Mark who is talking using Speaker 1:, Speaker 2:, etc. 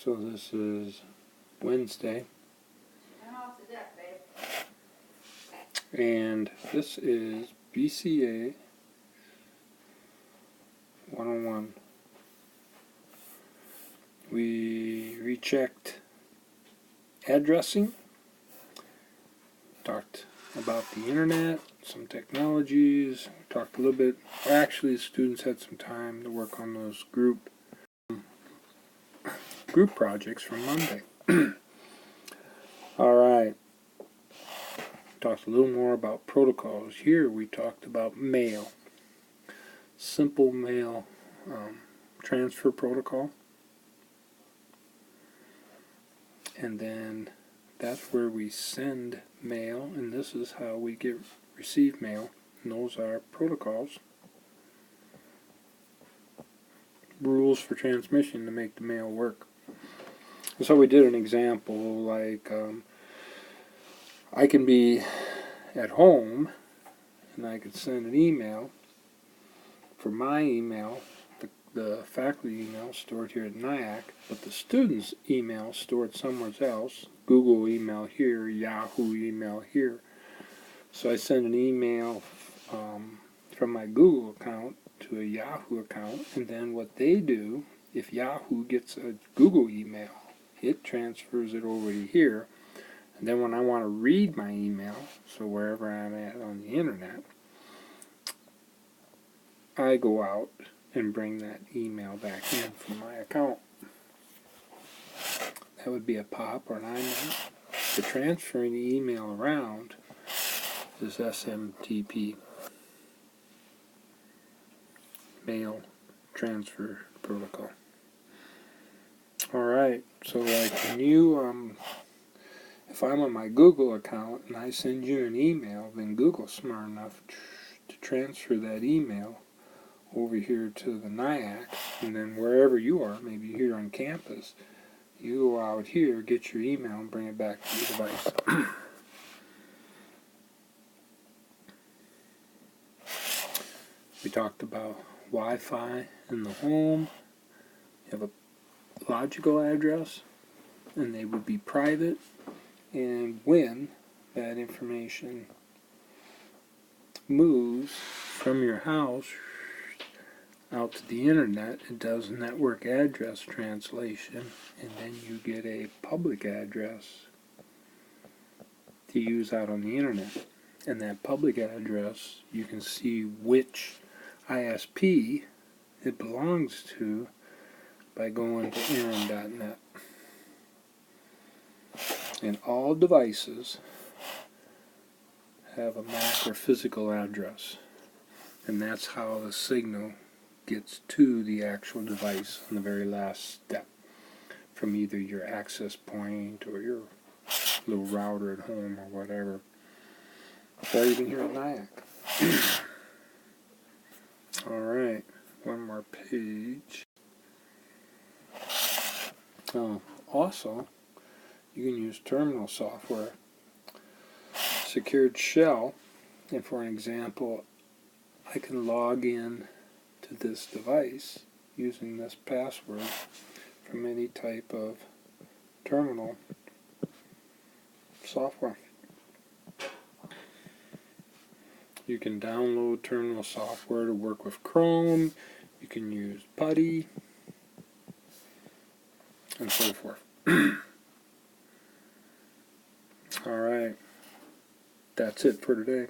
Speaker 1: So this is Wednesday. And this is BCA-101. We rechecked addressing, talked about the internet, some technologies, talked a little bit. Actually, the students had some time to work on those group projects from Monday. Alright, talked a little more about protocols. Here we talked about mail, simple mail transfer protocol, and then that's where we send mail, and this is how we receive mail, and those are protocols, rules for transmission to make the mail work. So we did an example like I can be at home and I could send an email. For my email, the faculty email stored here at NIAC, but the student's email stored somewhere else. Google email here, Yahoo email here. So I send an email from my Google account to a Yahoo account, and then what they do, if Yahoo gets a Google email, it transfers it over to here, and then when I want to read my email, so wherever I'm at on the internet, I go out and bring that email back in from my account. That would be a POP or an IMAP. The transferring the email around is SMTP, Mail Transfer Protocol. Alright, so like when you, if I'm on my Google account and I send you an email, then Google's smart enough to transfer that email over here to the NIAC, and then wherever you are, maybe here on campus, you go out here, get your email, and bring it back to your device. We talked about Wi-Fi in the home. You have a logical address, and they would be private, and when that information moves from your house out to the internet, it does network address translation, and then you get a public address to use out on the internet. And that public address, you can see which ISP it belongs to by going to aaron.net. And all devices have a MAC or physical address, and that's how the signal gets to the actual device on the very last step, from either your access point or your little router at home or whatever, or even here at NIAC. Alright, one more page. Also, you can use terminal software, secured shell, and for an example, I can log in to this device using this password from any type of terminal software. You can download terminal software to work with Chrome, you can use PuTTY, and so forth. Alright, that's it for today.